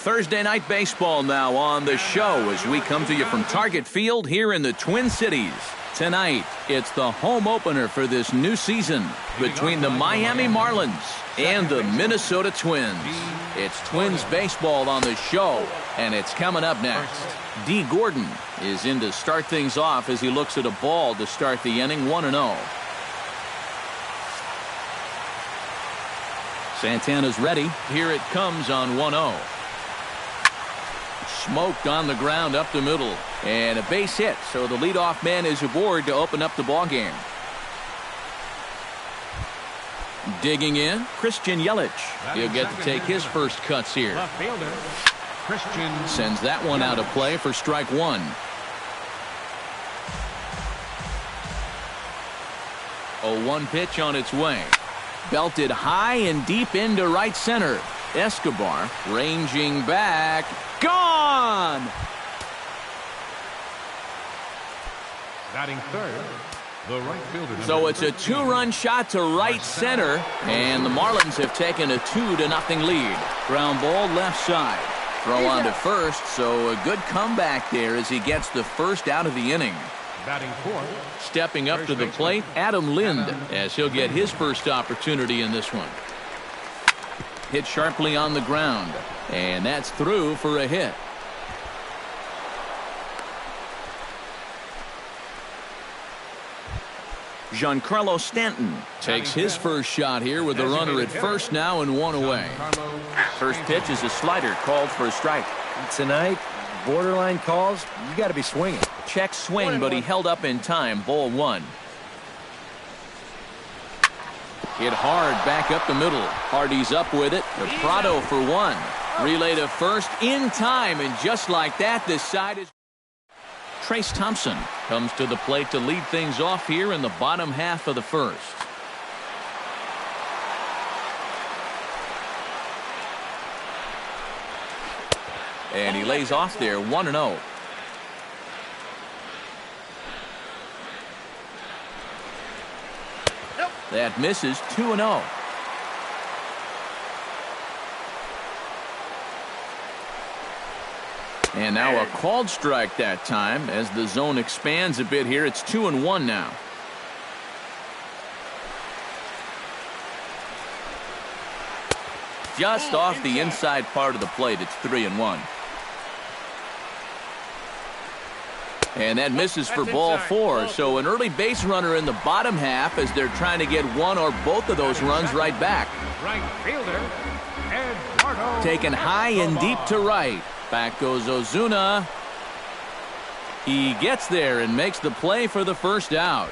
Thursday Night Baseball now on the show as we come to you from Target Field here in the Twin Cities. Tonight, it's the home opener for this new season between the Miami Marlins and the Minnesota Twins. It's Twins baseball on the show, and it's coming up next. D. Gordon is in to start things off as he looks at a ball to start the inning 1-0. Santana's ready. Here it comes on 1-0. Smoked on the ground up the middle, and a base hit, so the leadoff man is aboard to open up the ball game. Digging in, Christian Yelich. He'll get to take his first cuts here. Sends that one out of play for strike one. 0-1 pitch on its way. Belted high and deep into right center. Escobar ranging back. Gone! Batting third, the right fielder. So it's a two-run shot to right center, and the Marlins have taken a 2-0 lead. Ground ball left side. Throw on to first, so a good comeback there as he gets the first out of the inning. Batting fourth. Stepping up to the plate, Adam Lind, as he'll get his first opportunity in this one. Hit sharply on the ground, and that's through for a hit. Giancarlo Stanton takes his first shot here with a runner at first now and one away. First pitch is a slider called for a strike. Tonight, borderline calls, you got to be swinging. Check swing, but he held up in time. Ball one. Hit hard back up the middle. Hardy's up with it. To Prado for one. Relay to first in time, and just like that, this side is. Trace Thompson comes to the plate to lead things off here in the bottom half of the first. And he lays off there 1-0. That misses 2-0. And now a called strike that time as the zone expands a bit here. It's 2-1 now. Just off the inside part of the plate. It's 3-1. And that misses for ball four. So an early base runner in the bottom half as they're trying to get one or both of those runs right back. Right fielder, Eduardo. Taken high and deep to right. Back goes Ozuna. He gets there and makes the play for the first out.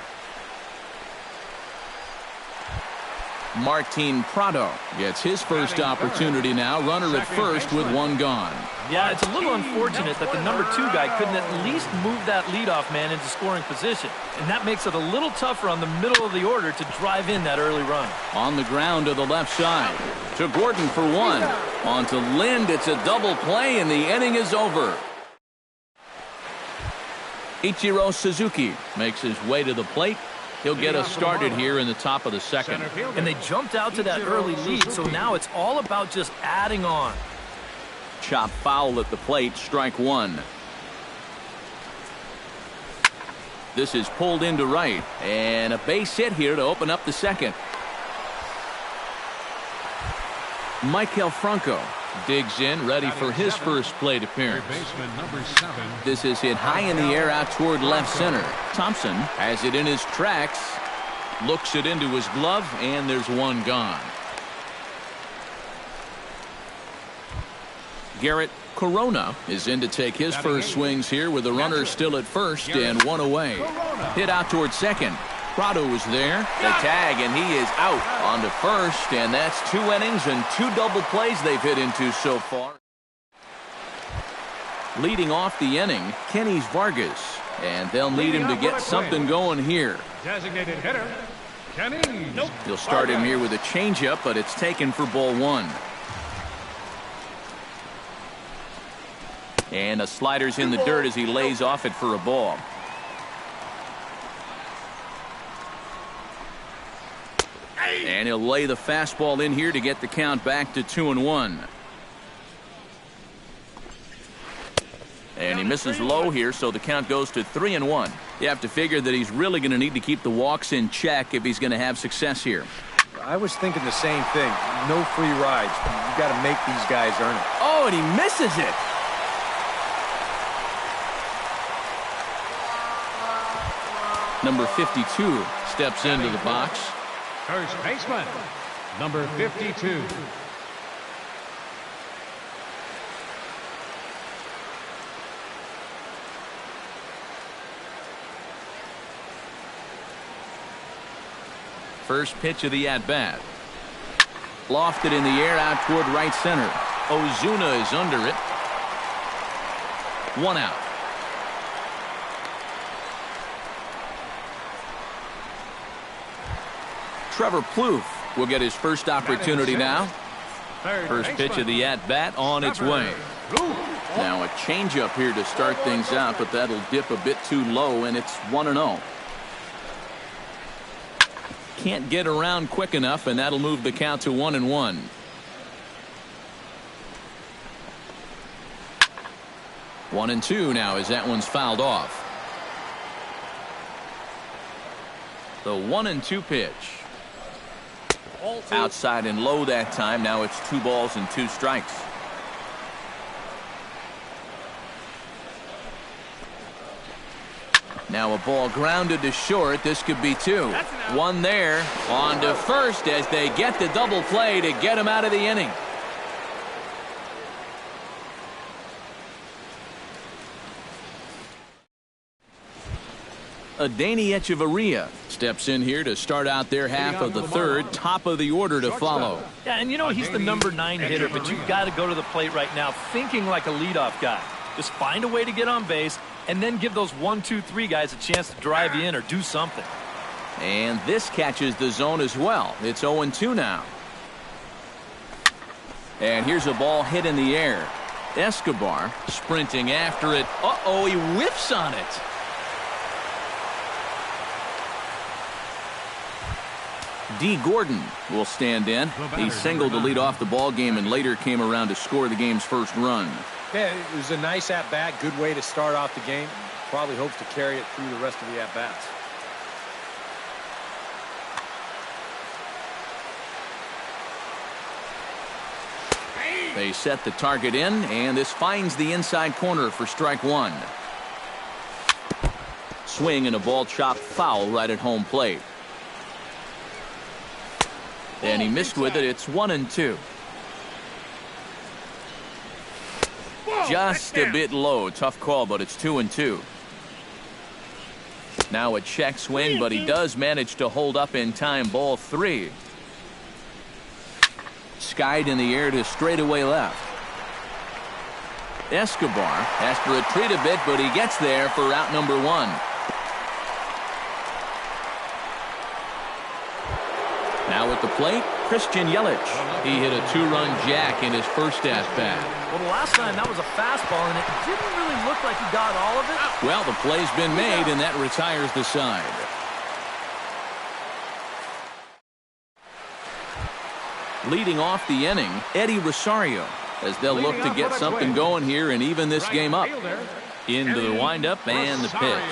Martin Prado gets his first opportunity now. Runner at first with one gone. Yeah, it's a little unfortunate that the number 2 guy couldn't at least move that leadoff man into scoring position. And that makes it a little tougher on the middle of the order to drive in that early run. On the ground to the left side. To Gordon for one. On to Lind. It's a double play, and the inning is over. Ichiro Suzuki makes his way to the plate. He'll get us started here in the top of the second. And they jumped out to that early lead, so now it's all about just adding on. Chop foul at the plate, strike one. This is pulled into right, and a base hit here to open up the second. Maikel Franco digs in, ready for his first plate appearance. This is hit high in the air out toward left center. Thompson has it in his tracks, looks it into his glove, and there's one gone. Garrett Corona is in to take his first swings here with the runner still at first and one away. Hit out toward second. Prado is there. The tag, and he is out on to first, and that's 2 innings and 2 double plays they've hit into so far. Leading off the inning, Kenny's Vargas, and they'll need him to get something going here. Designated hitter, Kenny. He'll start him here with a changeup, but it's taken for ball one. And a slider's in the dirt as he lays off it for a ball. And he'll lay the fastball in here to get the count back to 2-1. he misses low here, so the count goes to 3-1. You have to figure that he's really going to need to keep the walks in check if he's going to have success here. I was thinking the same thing. No free rides. You got to make these guys earn it. Oh, and he misses it. Number 52 steps into the box. First baseman, number 52. First pitch of the at-bat. Lofted in the air out toward right center. Ozuna is under it. 1 out. Trevor Plouffe will get his first opportunity now. First pitch of the at-bat on its way. Now a changeup here to start things out, but that'll dip a bit too low, and it's 1-0. Can't get around quick enough, and that'll move the count to 1-1. One and two now as that one's fouled off. The 1-2 pitch. Outside and low that time. Now it's 2 balls and 2 strikes. Now a ball grounded to short. This could be 2. One there. On to first as they get the double play to get him out of the inning. Adeiny Echeverria steps in here to start out their half of the third. Top of the order to follow. Yeah, and you know he's the number 9 hitter, but you've got to go to the plate right now thinking like a leadoff guy. Just find a way to get on base and then give those 1, 2, 3 guys a chance to drive you in or do something. And this catches the zone as well. It's 0-2 now. And here's a ball hit in the air. Escobar sprinting after it. Uh-oh, he whiffs on it. D. Gordon will stand in. He singled to lead off the ball game and later came around to score the game's first run. Yeah, it was a nice at-bat. Good way to start off the game. Probably hopes to carry it through the rest of the at-bats. They set the target in, and this finds the inside corner for strike 1. Swing and a ball chopped foul right at home plate. And he missed with it. It's 1-2. Just a bit low. Tough call, but it's 2-2. Now a check swing, but he does manage to hold up in time. Ball 3. Skied in the air to straightaway left. Escobar has to retreat a bit, but he gets there for out number 1. Now at the plate, Christian Yelich. He hit a 2-run jack in his first at-bat. Well, the last time that was a fastball, and it didn't really look like he got all of it. Well, the play's been made, and that retires the side. Leading off the inning, Eddie Rosario, as they'll look to get something going here and even this game up. Into the windup and the pitch.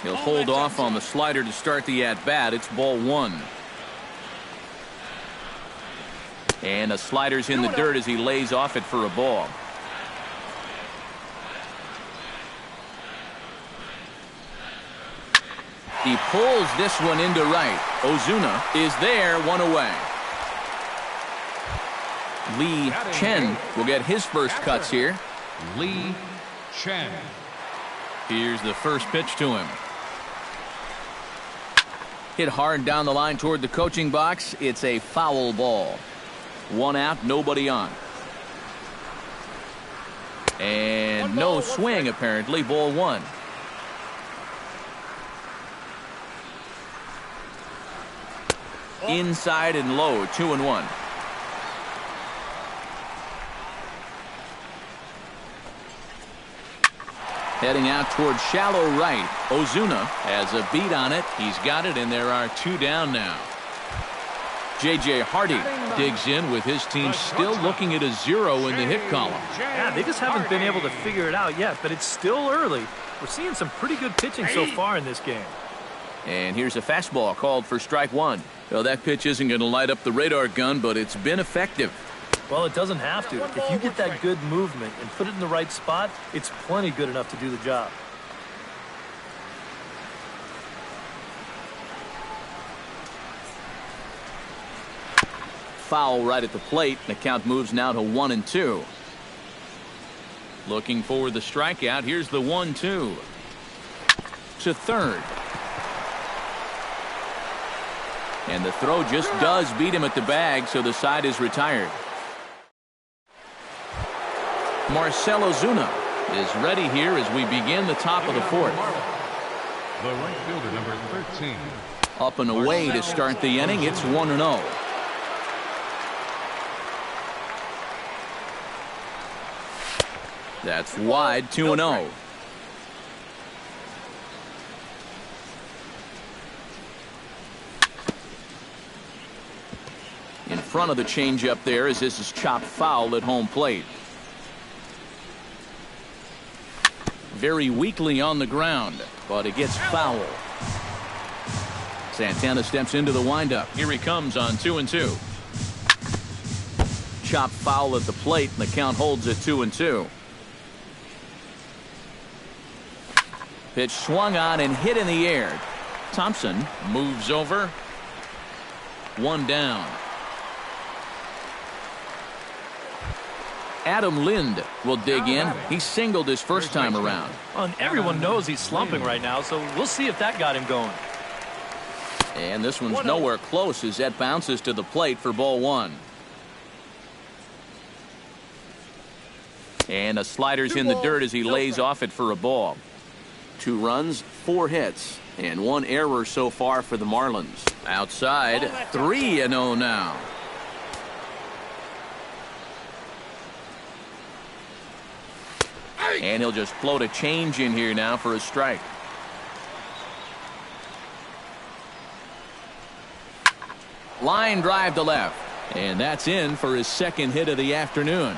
He'll hold off on the slider to start the at-bat. It's ball 1. And the slider's in the dirt as he lays off it for a ball. He pulls this one into right. Ozuna is there, 1 away. Lee Chen will get his first cuts here. Lee Chen. Here's the first pitch to him. Hit hard down the line toward the coaching box. It's a foul ball. 1 out, nobody on. And no swing, apparently. Ball 1. Inside and low, 2-1. Heading out toward shallow right. Ozuna has a beat on it. He's got it, and there are 2 down now. J.J. Hardy digs in with his team still looking at a 0 in the hit column. Yeah, they just haven't been able to figure it out yet, but it's still early. We're seeing some pretty good pitching so far in this game. And here's a fastball called for strike one. Well, that pitch isn't going to light up the radar gun, but it's been effective. Well, it doesn't have to. If you get that good movement and put it in the right spot, it's plenty good enough to do the job. Foul right at the plate. The count moves now to 1-2. Looking for the strikeout. Here's the 1-2. To third. And the throw just does beat him at the bag, so the side is retired. Marcell Ozuna is ready here as we begin the top of the fourth. The right fielder, number 13. Up and away to start the inning. It's 1-0. That's wide, 2-0. In front of the changeup there as this is chopped foul at home plate. Very weakly on the ground, but it gets foul. Santana steps into the windup. Here he comes on 2-2. Chopped foul at the plate, and the count holds at 2-2. Pitch swung on and hit in the air. Thompson moves over. One down. Adam Lind will dig in. He singled his first time around. And everyone knows he's slumping right now, so we'll see if that got him going. And this one's nowhere close as that bounces to the plate for ball one. And a slider's in the dirt as he lays off it for a ball. 2 runs, 4 hits, and 1 error so far for the Marlins. Outside, 3-0 now. And he'll just float a change in here now for a strike. Line drive to left. And that's in for his second hit of the afternoon.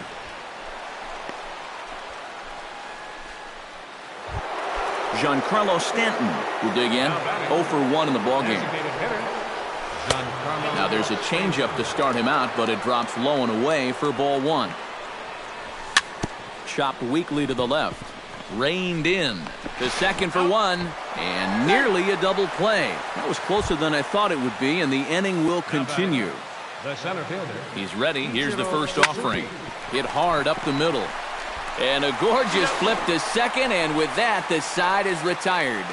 Giancarlo Stanton will dig in. 0 for 1 in the ballgame. Now there's a changeup to start him out, but it drops low and away for ball one. Chopped weakly to the left. Reined in. To second for 1. And nearly a double play. That was closer than I thought it would be, and the inning will continue. The center fielder. He's ready. Here's the first offering. Hit hard up the middle. And a gorgeous flip to second, and with that, the side is retired.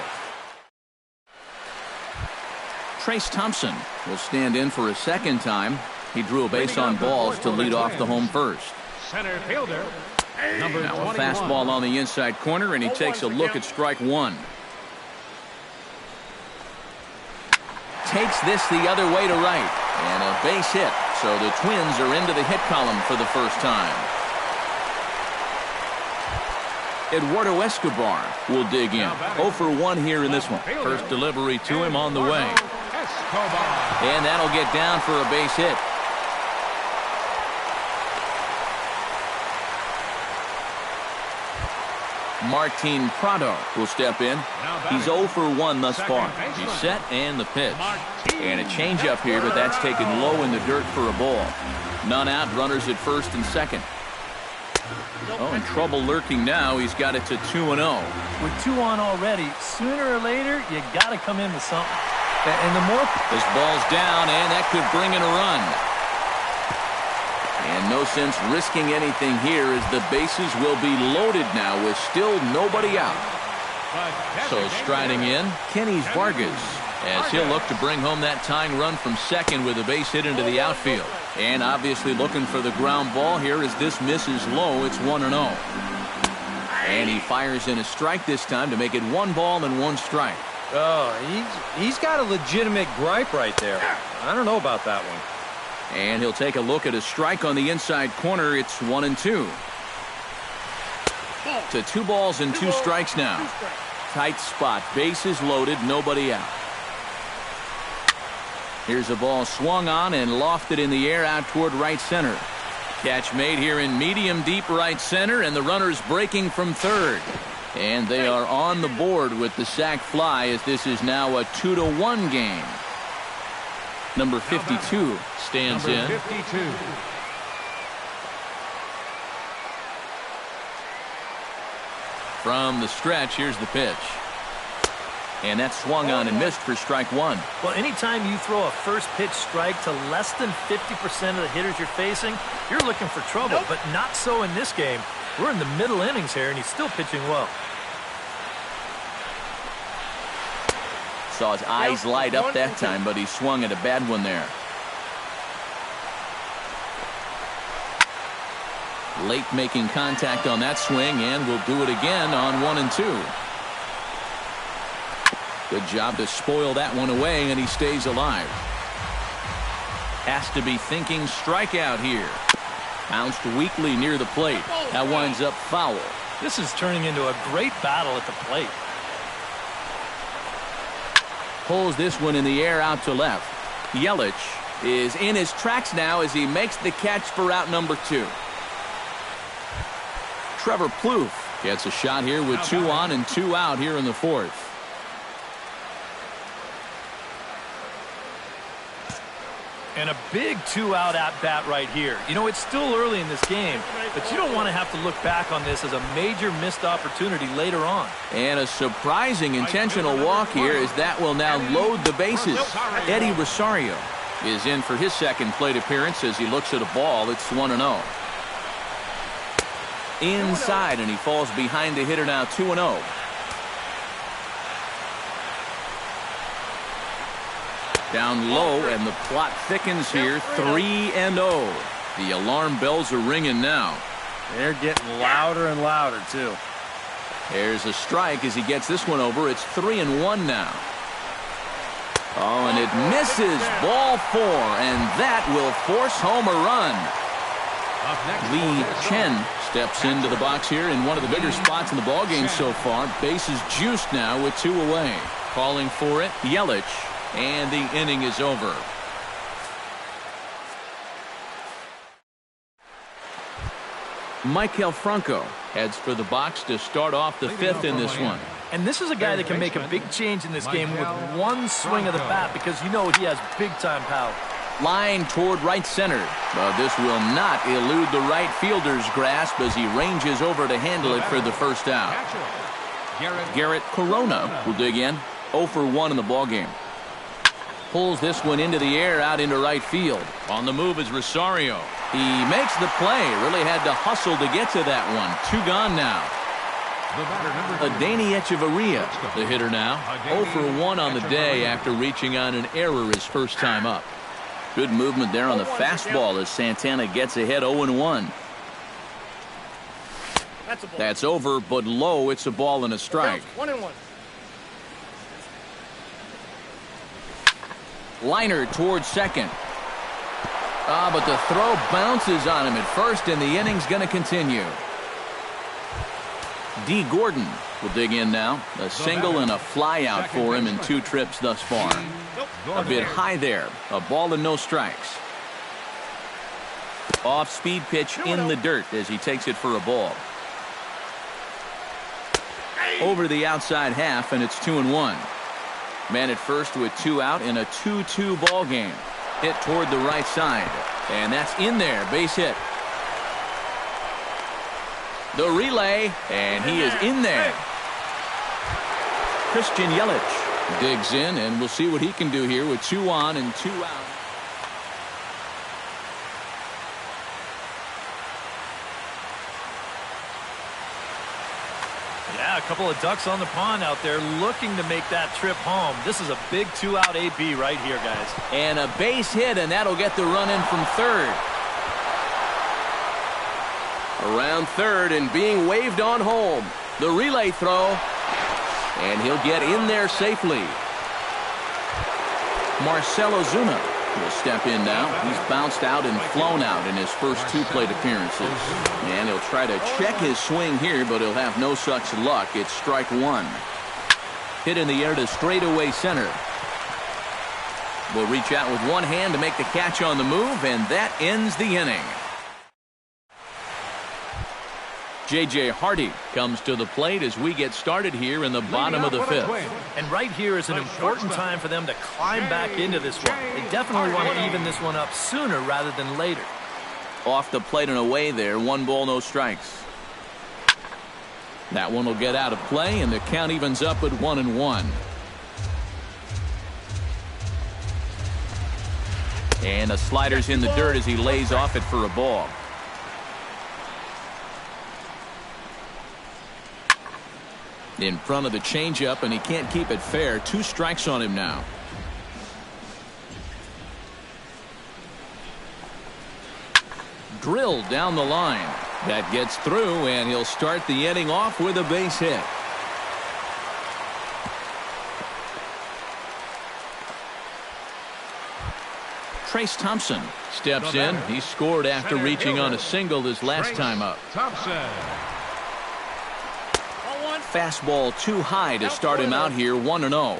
Trace Thompson will stand in for a second time. He drew a base on balls to lead off the home first. Center fielder, number 21. Now a fastball on the inside corner, and he takes a look at strike one. Takes this the other way to right. And a base hit. So the Twins are into the hit column for the first time. Eduardo Escobar will dig in. 0 for 1 here in this one. First delivery to him on the way. And that'll get down for a base hit. Martin Prado will step in. He's 0 for 1 thus far. He's set and the pitch. And a changeup here, but that's taken low in the dirt for a ball. None out, runners at first and second. Oh, in trouble lurking now. He's got it to 2-0. With 2 on already, sooner or later, you got to come in with something. And the more... This ball's down, and that could bring in a run. And no sense risking anything here as the bases will be loaded now with still nobody out. So striding in, Kenny Vargas, as he'll look to bring home that tying run from second with a base hit into the outfield. And obviously looking for the ground ball here as this misses low. It's 1-0. And he fires in a strike this time to make it 1 ball and 1 strike. Oh, he's got a legitimate gripe right there. I don't know about that one. And he'll take a look at a strike on the inside corner. It's 1-2. To 2 balls and 2 strikes now. Tight spot. Bases loaded. Nobody out. Here's a ball swung on and lofted in the air out toward right center. Catch made here in medium deep right center, and the runner's breaking from third. And they are on the board with the sac fly, as this is now a 2-1 game. Number 52 stands in. 52. From the stretch, here's the pitch. And that's swung on and missed for strike one. Well, anytime you throw a first pitch strike to less than 50% of the hitters you're facing, you're looking for trouble. But not so in this game. We're in the middle innings here, and he's still pitching well. Saw his eyes light up that time, but he swung at a bad one there. Late making contact on that swing, and will do it again on 1 and 2. Good job to spoil that one away, and he stays alive. Has to be thinking strikeout here. Bounced weakly near the plate. That winds up foul. This is turning into a great battle at the plate. Pulls this one in the air out to left. Yelich is in his tracks now as he makes the catch for out number 2. Trevor Plouffe gets a shot here with 2 on and 2 out here in the 4th. And a big 2-out at-bat right here. You know, it's still early in this game, but you don't want to have to look back on this as a major missed opportunity later on. And a surprising intentional walk here, as that will now load the bases. Eddie Rosario is in for his second plate appearance as he looks at a ball. It's 1-0. Inside, and he falls behind the hitter now, 2-0. Down low, and the plot thickens here, 3-0. The alarm bells are ringing now. They're getting louder and louder, too. There's a strike as he gets this one over. It's 3-1 now. Oh, and it misses. Ball 4, and that will force home a run. Lee Chen steps into the box here in one of the bigger spots in the ballgame so far. Bases juiced now with 2 away. Calling for it, Yelich. And the inning is over. Maikel Franco heads for the box to start off the 5th in this one. And this is a guy that can make a big change in this game with one swing of the bat, because you know he has big-time power. Line toward right center. But this will not elude the right fielder's grasp as he ranges over to handle it for the first out. Garrett Corona will dig in. 0 for 1 in the ballgame. Pulls this one into the air out into right field. On the move is Rosario. He makes the play. Really had to hustle to get to that one. 2 gone now. Adeiny Echeverria, the hitter now. 0 for 1 on the day after reaching on an error his first time up. Good movement there on the fastball as Santana gets ahead 0-1. That's over, but low. It's a ball and a strike. 1-1. Liner towards second. But the throw bounces on him at first, and the inning's going to continue. D. Gordon will dig in now. A single and a fly out for him in 2 trips thus far. A bit high there. A ball and no strikes. Off-speed pitch in the dirt as he takes it for a ball. Over the outside half, and it's 2-1. Man at first with 2 out in a 2-2 ball game. Hit toward the right side, and that's in there. Base hit. The relay, and he is in there. Christian Yelich digs in, and we'll see what he can do here with 2 on and 2 out. Yeah, a couple of ducks on the pond out there looking to make that trip home. This is a big 2-out AB right here, guys. And a base hit, and that'll get the run in from third. Around third and being waved on home. The relay throw, and he'll get in there safely. Marcell Ozuna will step in now. He's bounced out and flown out in his first 2 plate appearances. And he'll try to check his swing here, but he'll have no such luck. It's strike 1. Hit in the air to straightaway center. will reach out with one hand to make the catch on the move, and that ends the inning. J.J. Hardy comes to the plate as we get started here in the bottom of the fifth. And right here is an important time for them to climb back into this one. They definitely want to even this one up sooner rather than later. Off the plate and away there, 1 ball, no strikes. That one will get out of play, and the count evens up at 1-1. And the slider's in the dirt as he lays off it for a ball. In front of the changeup, and he can't keep it fair. 2 strikes on him now. Drilled down the line. That gets through, and he'll start the inning off with a base hit. Trace Thompson steps in. He scored after reaching on a single his last time up. Fastball too high to start him out here, 1-0. Now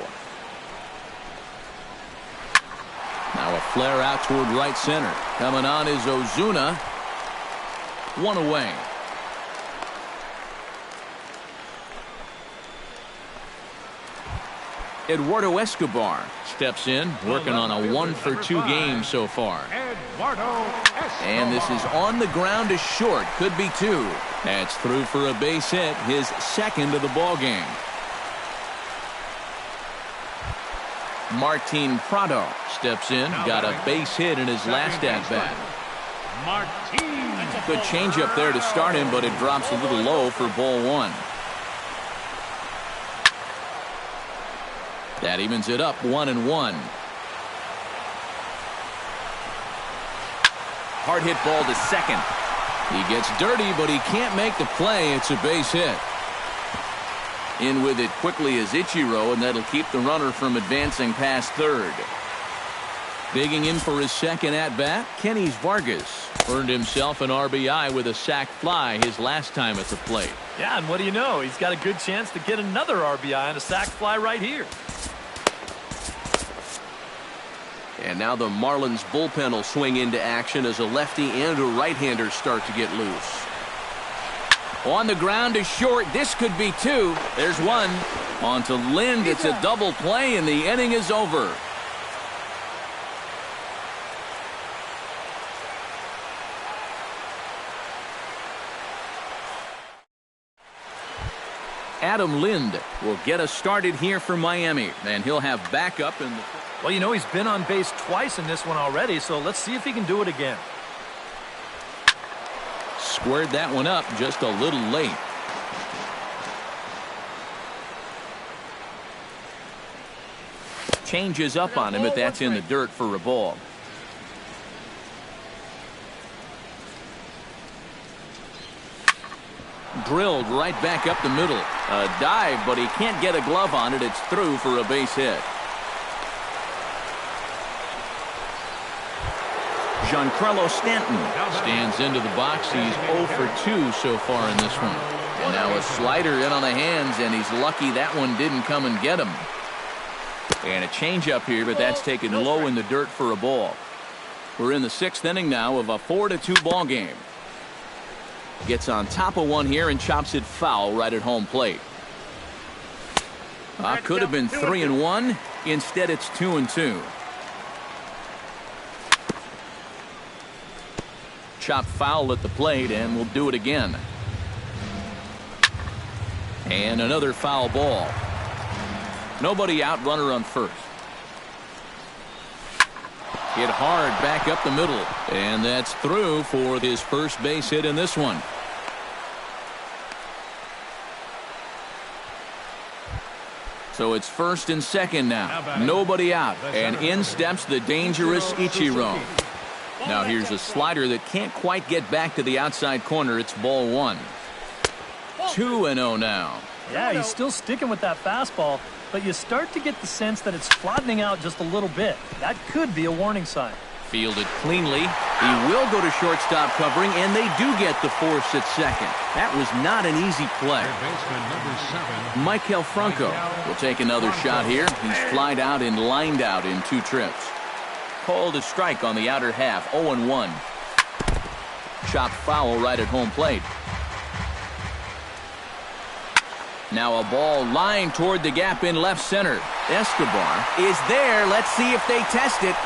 a flare out toward right center. Coming on is Ozuna. 1 away. Eduardo Escobar steps in, working on a 1-for-2 game so far. And this is on the ground to short. Could be 2. That's through for a base hit, his second of the ball game. Martin Prado steps in, got a base hit in his last at-bat. Good changeup there to start him, but it drops a little low for ball 1. That evens it up, 1-1. Hard hit ball to second. He gets dirty, but he can't make the play. It's a base hit. In with it quickly is Ichiro, and that'll keep the runner from advancing past third. Digging in for his second at-bat, Kenny Vargas earned himself an RBI with a sac fly his last time at the plate. Yeah, and what do you know? He's got a good chance to get another RBI and a sac fly right here. And now the Marlins bullpen will swing into action as a lefty and a right-hander start to get loose. On the ground to short. This could be 2. There's 1. On to Lind. It's a double play, and the inning is over. Adam Lind will get us started here for Miami, and he'll have backup in the... Well, you know, he's been on base twice in this one already, so let's see if he can do it again. Squared that one up just a little late. Changes up on him, but that's in the dirt for a ball. Drilled right back up the middle. A dive, but he can't get a glove on it. It's through for a base hit. Giancarlo Stanton stands into the box. He's 0 for 2 so far in this one. And now a slider in on the hands, and he's lucky that one didn't come and get him. And a changeup here, but that's taken low in the dirt for a ball. We're in the 6th inning now of a 4-2 ball game. Gets on top of one here and chops it foul right at home plate. Could have been 3-1. Instead, it's 2-2. Chop foul at the plate, and we'll do it again. And another foul ball. Nobody out, runner on first. Hit hard back up the middle, and that's through for his first base hit in this one. So it's first and second now. Nobody out, and in steps the dangerous Ichiro. Now here's a slider that can't quite get back to the outside corner. It's ball 1. 2-0 now. Yeah, he's still sticking with that fastball, but you start to get the sense that it's flattening out just a little bit. That could be a warning sign. Fielded cleanly. He will go to shortstop covering, and they do get the force at second. That was not an easy play. Michael Franco will take another shot here. He's flied out and lined out in 2 trips. called a strike on the outer half. 0-1. Chopped foul right at home plate. Now a ball lined toward the gap in left center. Escobar is there. Let's see if they test it.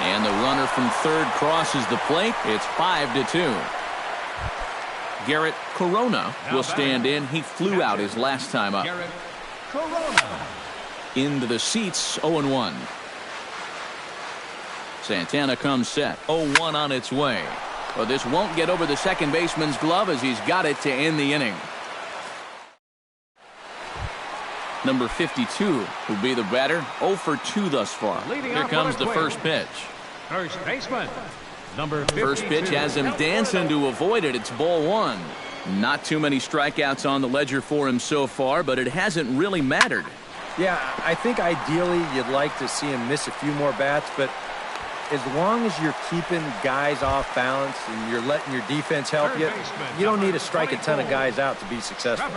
And the runner from third crosses the plate. It's 5-2. Garrett Corona will stand in. He flew out his last time up. Garrett Corona. Into the seats, 0-1. Santana comes set. 0-1 on its way. Well, this won't get over the second baseman's glove as he's got it to end the inning. Number 52 will be the batter. 0 for 2 thus far. Here comes the first pitch. First baseman. Number 52. First pitch has him dancing to avoid it. It's ball 1. Not too many strikeouts on the ledger for him so far, but it hasn't really mattered. Yeah, I think ideally you'd like to see him miss a few more bats, but as long as you're keeping guys off balance and you're letting your defense help you, you don't need to strike a ton of guys out to be successful.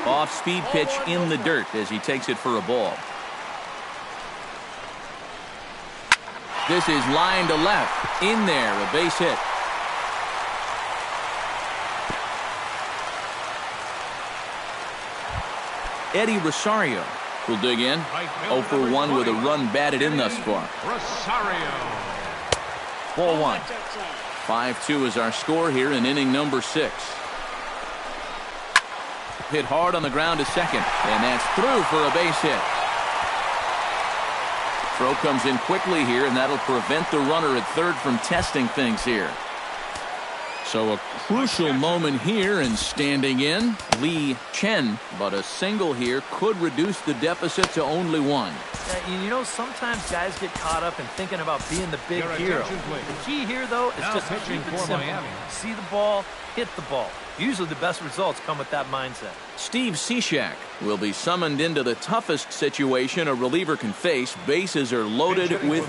Off-speed pitch in the dirt as he takes it for a ball. This is line to left. In there, a base hit. Eddie Rosario will dig in. 0 for 1 with a run batted in thus far. Rosario. Ball 1. 5-2 is our score here in inning number 6. Hit hard on the ground to second, and that's through for a base hit. Throw comes in quickly here, and that'll prevent the runner at third from testing things here. So a crucial moment here, and standing in, Lee Chen. But a single here could reduce the deficit to only 1. You know, sometimes guys get caught up in thinking about being the big hero. The key here, though, is just keep it simple. See the ball, hit the ball. Usually the best results come with that mindset. Steve Cishak will be summoned into the toughest situation a reliever can face. Bases are loaded with...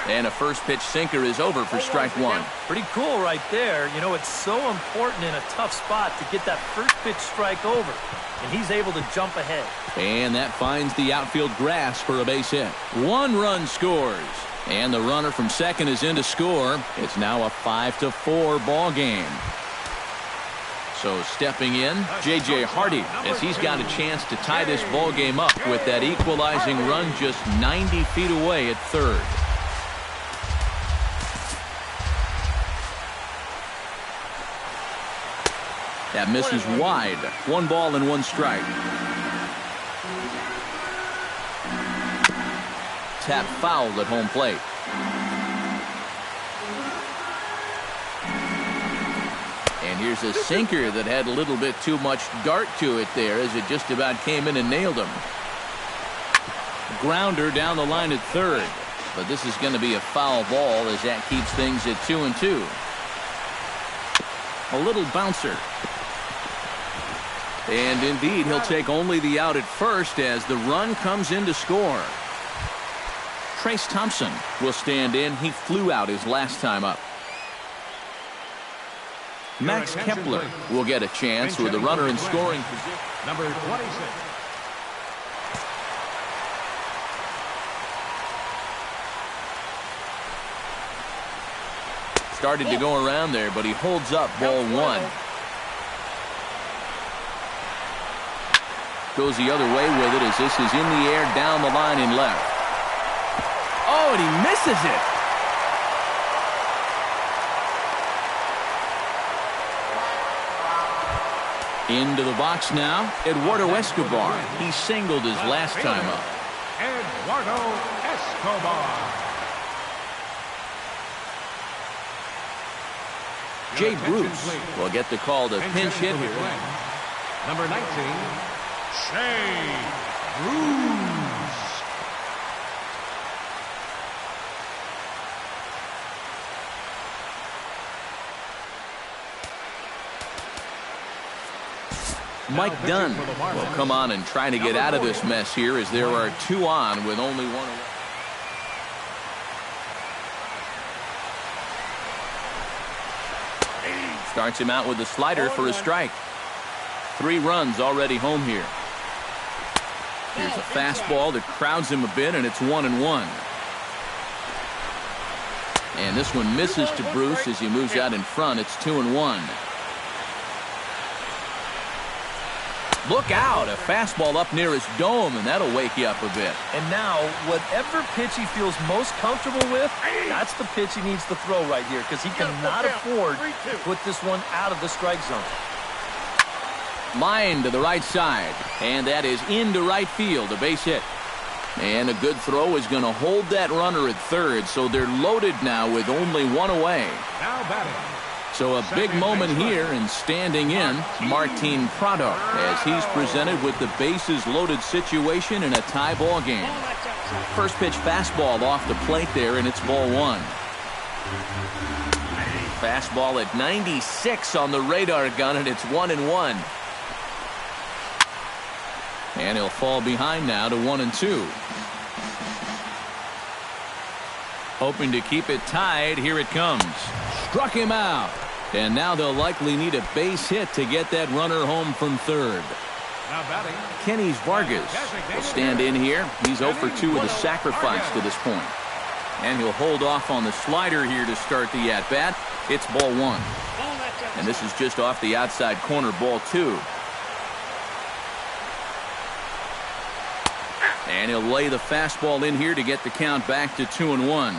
And a first pitch sinker is over for strike 1. Pretty cool right there. You know, it's so important in a tough spot to get that first pitch strike over. And he's able to jump ahead. And that finds the outfield grass for a base hit. 1 run scores. And the runner from second is in to score. It's now a 5-4 ball game. So stepping in, J.J. Hardy, as he's got a chance to tie this ball game up with that equalizing run just 90 feet away at third. That misses wide. 1 ball and 1 strike. Tap fouled at home plate. And here's a sinker that had a little bit too much dart to it there as it just about came in and nailed him. Grounder down the line at third. But this is going to be a foul ball as that keeps things at 2-2. A little bouncer. And indeed, he'll take only the out at first as the run comes in to score. Trace Thompson will stand in. He flew out his last time up. Max Kepler will get a chance with a runner in scoring position. Number 26. Started to go around there, but he holds up ball 1. Goes the other way with it as this is in the air down the line in left. Oh, and he misses it. Into the box now, Eduardo Escobar. He singled his last time up. Eduardo Escobar. Jay Bruce will get the call to pinch hit here. Number 19, Jay Bruce. Mike Dunn will come on and try to get out of this mess here as there are 2 on with only 1 away. Starts him out with a slider for a strike. 3 runs already home here. Here's a fastball that crowds him a bit, and it's 1-1. And this one misses to Bruce as he moves out in front. It's 2-1. Look out, a fastball up near his dome, and that'll wake you up a bit. And now, whatever pitch he feels most comfortable with, that's the pitch he needs to throw right here, because he cannot afford to put this one out of the strike zone. Line to the right side, and that is into right field, a base hit. And a good throw is going to hold that runner at third, so they're loaded now with only 1 away. Now batting. So a big moment here, and standing in, Martin Prado, as he's presented with the bases loaded situation in a tie ball game. First pitch fastball off the plate there, and it's ball 1. Fastball at 96 on the radar gun, and it's 1-1. And he'll fall behind now to 1-2. Hoping to keep it tied. Here it comes. Struck him out. And now they'll likely need a base hit to get that runner home from third. Now batting. Kenny Vargas will stand in here. He's 0 for 2 with a sacrifice to this point. And he'll hold off on the slider here to start the at-bat. It's ball 1. And this is just off the outside corner, ball 2. And he'll lay the fastball in here to get the count back to 2-1.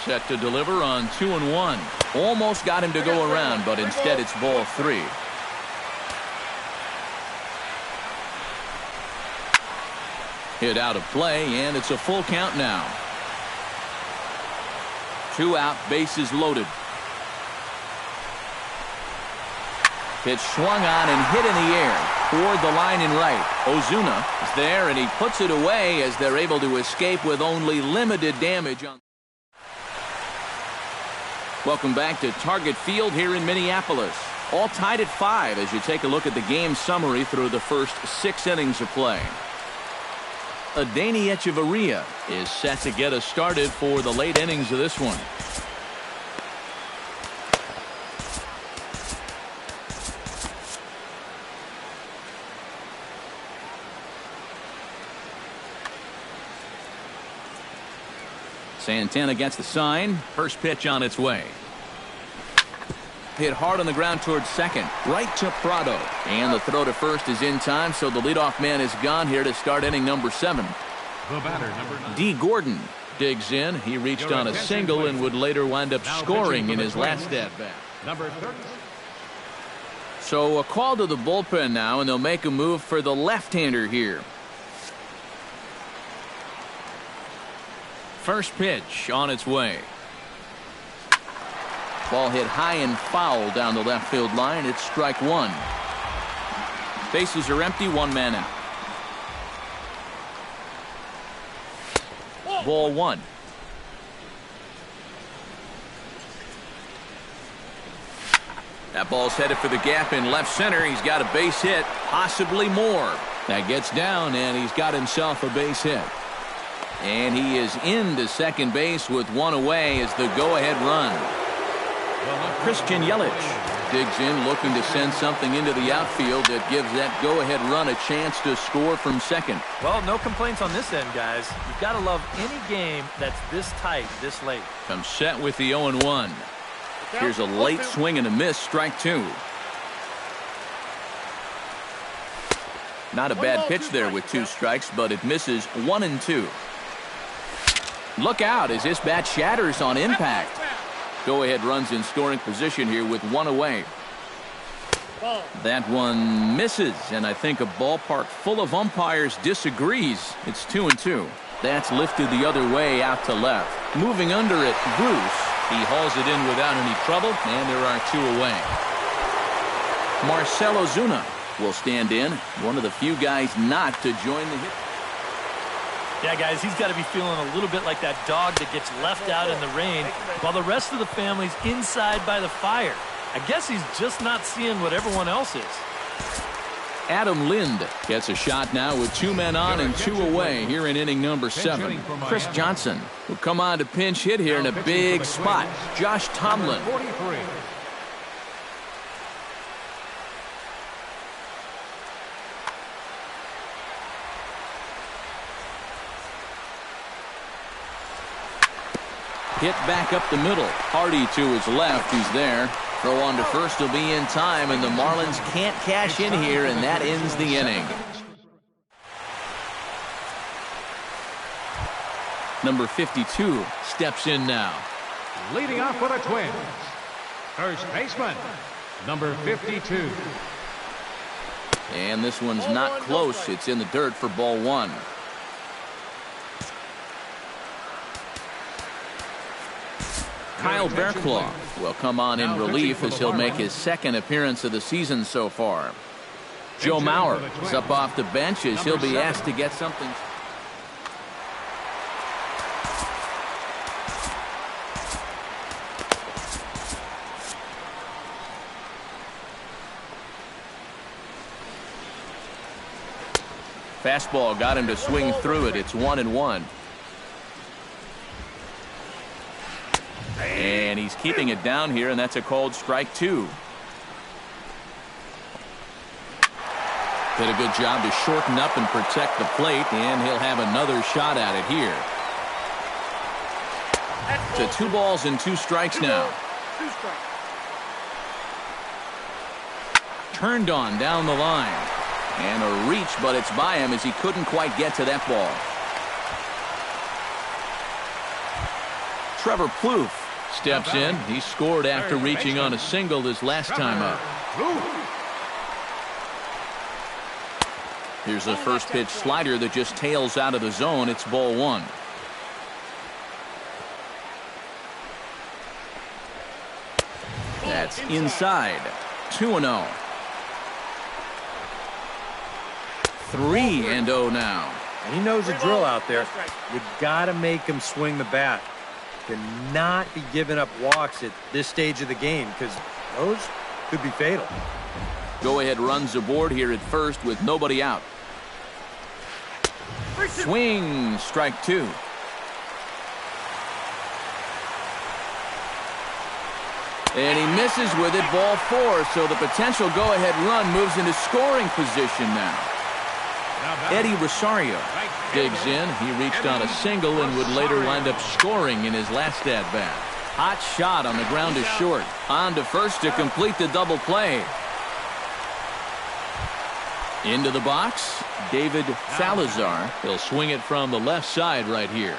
Set to deliver on 2-1. Almost got him to go around, but instead it's ball 3. Hit out of play, and it's a full count now. 2 out, bases loaded. Pitch swung on and hit in the air toward the line in right. Ozuna is there, and he puts it away as they're able to escape with only limited damage on. Welcome back to Target Field here in Minneapolis. All tied at 5 as you take a look at the game summary through the first 6 innings of play. Adeiny Echeverria is set to get us started for the late innings of this one. Santana gets the sign. First pitch on its way. Hit hard on the ground towards second. Right to Prado. And the throw to first is in time, so the leadoff man is gone here to start inning number 7. The batter, number 9. D. Gordon digs in. He reached on a single and would later wind up scoring in his last at-bat. Number 30. So a call to the bullpen now, and they'll make a move for the left-hander here. First pitch on its way. Ball hit high and foul down the left field line. It's strike 1. Bases are empty, 1 man out. Ball 1. That ball's headed for the gap in left center. He's got a base hit, possibly more. That gets down, and he's got himself a base hit. And he is into second base with 1 away as the go-ahead run. Christian Yelich digs in, looking to send something into the outfield that gives that go-ahead run a chance to score from second. Well, no complaints on this end, guys. You've got to love any game that's this tight, this late. Comes set with the 0-1. Here's a late swing and a miss, strike 2. Not a bad pitch there with 2 strikes, but it misses 1-2. Look out as this bat shatters on impact. Go-ahead runs in scoring position here with 1 away. That one misses, and I think a ballpark full of umpires disagrees. It's 2-2. That's lifted the other way out to left. Moving under it, Bruce. He hauls it in without any trouble, and there are 2 away. Marcell Ozuna will stand in, one of the few guys not to join the hit. Yeah, guys, he's got to be feeling a little bit like that dog that gets left out in the rain while the rest of the family's inside by the fire. I guess he's just not seeing what everyone else is. Adam Lind gets a shot now with 2 men on and 2 away here in inning number 7. Chris Johnson will come on to pinch hit here in a big spot. Josh Tomlin. 43. Hit back up the middle. Hardy to his left. He's there. Throw on to first will be in time, and the Marlins can't cash in here, and that ends the inning. Number 52 steps in now. Leading off for the Twins, first baseman, number 52. And this one's not close. It's in the dirt for ball 1. Kyle Bearclaw will come on in relief as he'll make his 2nd appearance of the season so far. Joe Mauer is up off the bench as he'll be asked to get something. Fastball got him to swing through it. It's 1-1. And he's keeping it down here, and that's a called strike 2. Did a good job to shorten up and protect the plate, and he'll have another shot at it here. To 2 balls and 2 strikes now. Turned on down the line. And a reach, but it's by him as he couldn't quite get to that ball. Trevor Plouffe steps in. He scored after reaching on a single his last time up. Here's a first pitch slider that just tails out of the zone. It's ball 1. That's inside. 2-0. 3-0 now. And he knows the drill out there. You got to make him swing the bat. Cannot be giving up walks at this stage of the game because those could be fatal. Go ahead runs aboard here at first with nobody out. Swing, strike 2. And he misses with it, ball 4. So the potential go-ahead run moves into scoring position now. Eddie Rosario digs in. He reached on a single and would later wind up scoring in his last at-bat. Hot shot on the ground to short. On to first to complete the double play. Into the box, David Salazar. He'll swing it from the left side right here.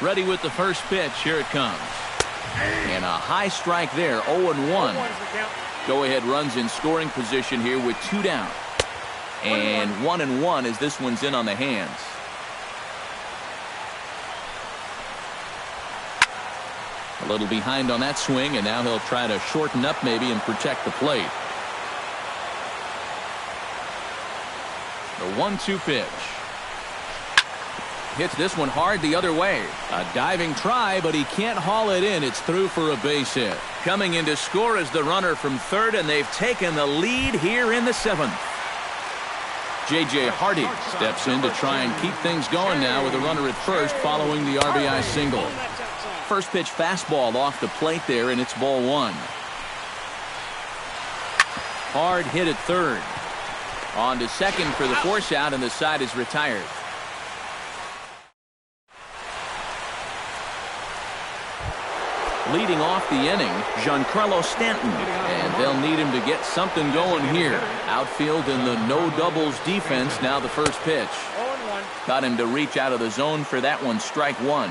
Ready with the first pitch. Here it comes. And a high strike there, 0-1. Go-ahead runs in scoring position here with 2 down. And 1-1 as this one's in on the hands. A little behind on that swing, and now he'll try to shorten up maybe and protect the plate. The 1-2 pitch. Hits this one hard the other way. A diving try, but he can't haul it in. It's through for a base hit. Coming in to score is the runner from third, and they've taken the lead here in the 7th. J.J. Hardy steps in to try and keep things going now with a runner at first following the RBI single. First pitch fastball off the plate there, and it's ball 1. Hard hit at third. On to second for the force out, and the side is retired. Leading off the inning, Giancarlo Stanton, and they'll need him to get something going here. Outfield in the no doubles defense. Now the first pitch. Got him to reach out of the zone for that one. Strike 1.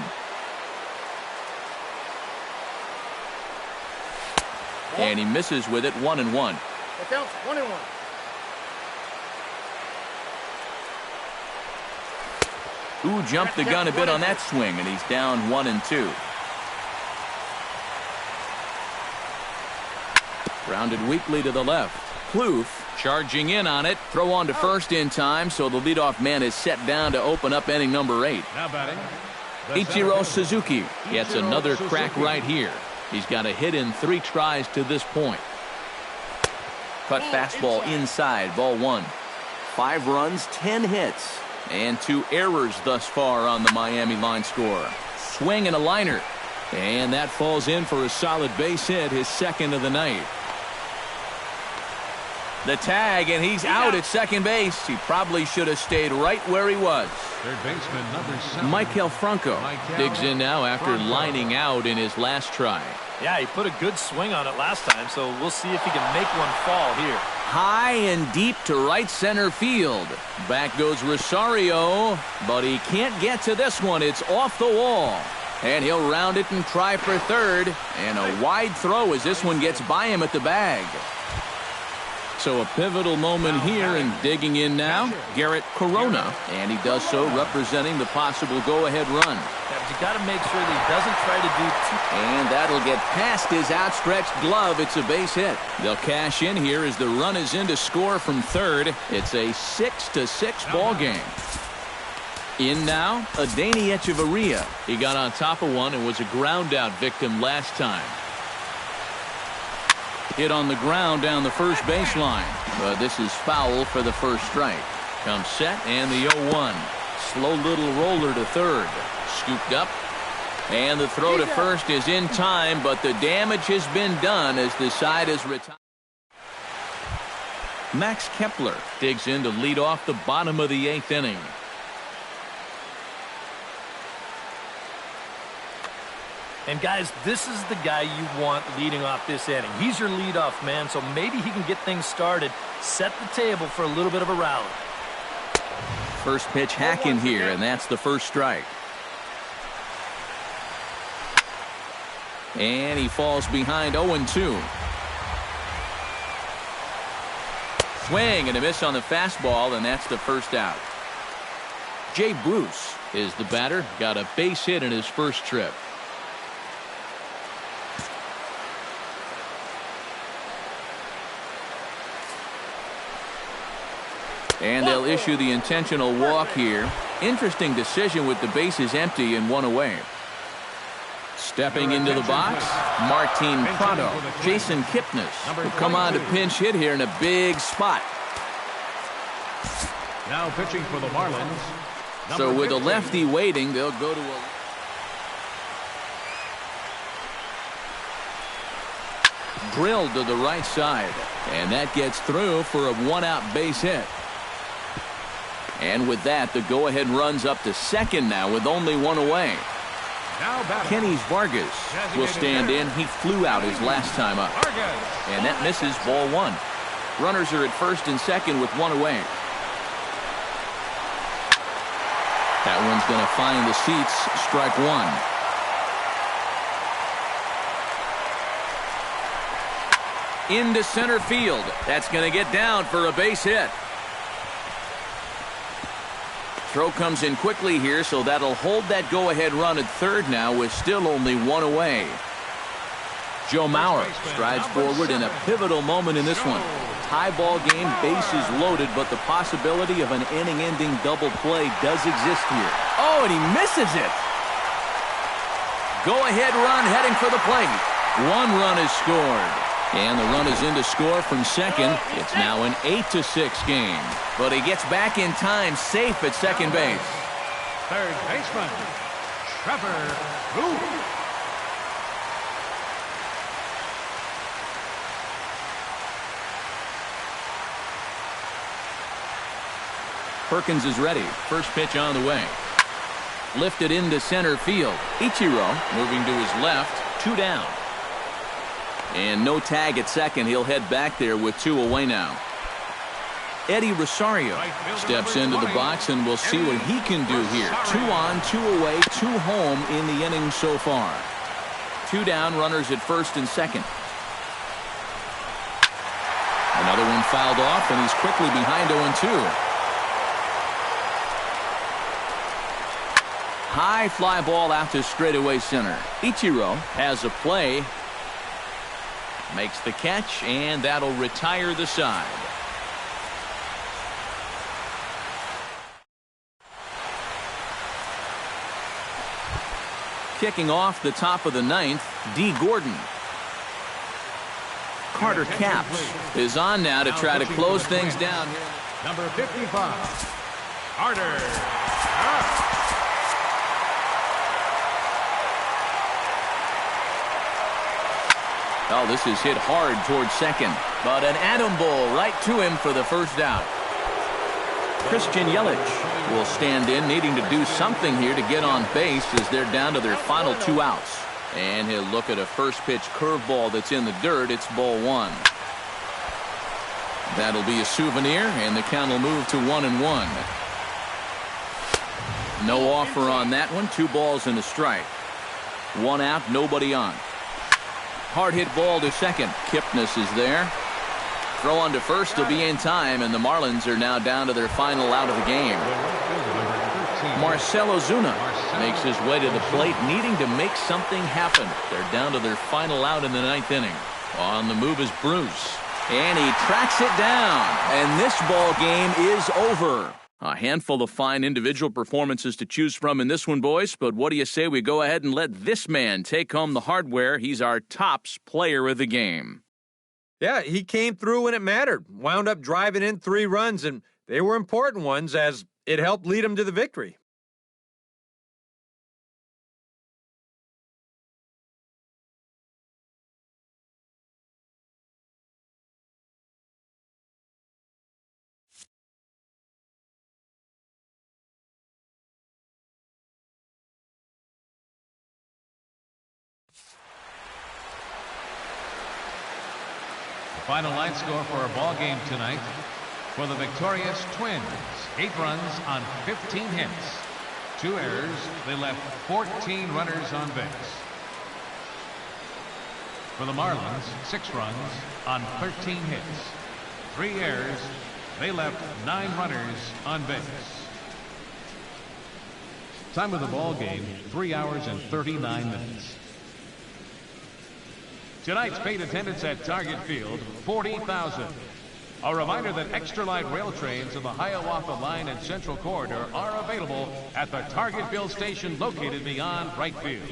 And he misses with it. 1-1. Ooh, jumped the gun a bit on that swing, and he's down 1-2. Grounded weakly to the left. Plouffe charging in on it. Throw on to first in time, so the leadoff man is set down to open up inning number 8. Now batting, Ichiro Suzuki gets another crack right here. He's got a hit in 3 tries to this point. Cut fastball inside, ball 1. 5 runs, 10 hits, and 2 errors thus far on the Miami line score. Swing and a liner. And that falls in for a solid base hit, his 2nd of the night. The tag, and he's out at second base. He probably should have stayed right where he was. Third baseman, number 7. Michael Franco digs in now after lining out in his last try. Yeah, he put a good swing on it last time, so we'll see if he can make one fall here. High and deep to right center field. Back goes Rosario, but he can't get to this one. It's off the wall. And he'll round it and try for third. And a wide throw as this one gets by him at the bag. So a pivotal moment here, and digging in now, Garrett Corona. And he does so representing the possible go-ahead run. You got to make sure that he doesn't try to do too. And that'll get past his outstretched glove. It's a base hit. They'll cash in here as the run is in to score from third. It's a 6-6 ball game. In now, Adeiny Echeverria. He got on top of one and was a ground out victim last time. Hit on the ground down the first baseline. But this is foul for the first strike. Comes set and the 0-1. Slow little roller to third. Scooped up. And the throw to first is in time, but the damage has been done as the side is retired. Max Kepler digs in to lead off the bottom of the 8th inning. And guys, this is the guy you want leading off this inning. He's your leadoff man, so maybe he can get things started, set the table for a little bit of a rally. First pitch hacking here, and that's the first strike. And he falls behind 0-2. Swing and a miss on the fastball, and that's the first out. Jay Bruce is the batter. Got a base hit in his first trip. And they'll issue the intentional walk here. Interesting decision with the bases empty and 1 away. Stepping into the box, Martin Prado. Jason Kipnis will come on to pinch hit here in a big spot. Now pitching for the Marlins. So with a lefty waiting, they'll go to a... Drilled to the right side. And that gets through for a 1-out base hit. And with that, the go-ahead runs up to second now with only 1 away. Kenny Vargas will stand in. He flew out his last time up. And that misses, ball 1. Runners are at first and second with 1 away. That one's going to find the seats. Strike 1. Into center field. That's going to get down for a base hit. Throw comes in quickly here, so that'll hold that go-ahead run at third now with still only 1 away. Joe Mauer strides forward in a pivotal moment in this one. Tie ball game, bases loaded, but the possibility of an inning-ending double play does exist here. Oh, and he misses it. Go-ahead run heading for the plate. 1 run is scored. And the run is in to score from second. It's now an 8-6 game. But he gets back in time, safe at second base. Third baseman, Trevor Booth. Perkins is ready. First pitch on the way. Lifted into center field. Ichiro moving to his left. 2 down. And no tag at second. He'll head back there with 2 away now. Eddie Rosario steps into the box, and we'll see what he can do here. 2 on, 2 away, 2 home in the inning so far. 2 down, runners at first and second. Another one fouled off, and he's quickly behind 0-2. High fly ball out to straightaway center. Ichiro has a play. Makes the catch, and that'll retire the side. Kicking off the top of the ninth, D. Gordon. Carter Capps is on now to try to close things down. Number 55, Carter Capps. Oh, this is hit hard towards second, but an atom ball right to him for the first out. Christian Yelich will stand in, needing to do something here to get on base as they're down to their final 2 outs. And he'll look at a first pitch curveball that's in the dirt. It's ball 1. That'll be a souvenir, and the count will move to 1-1. No offer on that one. 2 balls and a strike. 1 out, nobody on. Hard hit ball to second. Kipnis is there. Throw on to first will be in time, and the Marlins are now down to their final out of the game. Marcell Ozuna makes his way to the plate, needing to make something happen. They're down to their final out in the 9th inning. On the move is Bruce, and he tracks it down, and this ball game is over. A handful of fine individual performances to choose from in this one, boys, but what do you say we go ahead and let this man take home the hardware? He's our tops player of the game. Yeah, he came through when it mattered. Wound up driving in 3 runs, and they were important ones as it helped lead him to the victory. Final line score for our ball game tonight. For the victorious Twins, 8 runs on 15 hits. 2 errors. They left 14 runners on base. For the Marlins, 6 runs on 13 hits. 3 errors. They left 9 runners on base. Time of the ball game, 3 hours and 39 minutes. Tonight's paid attendance at Target Field, 40,000. A reminder that extra light rail trains of the Hiawatha Line and Central Corridor are available at the Target Field station located beyond right field.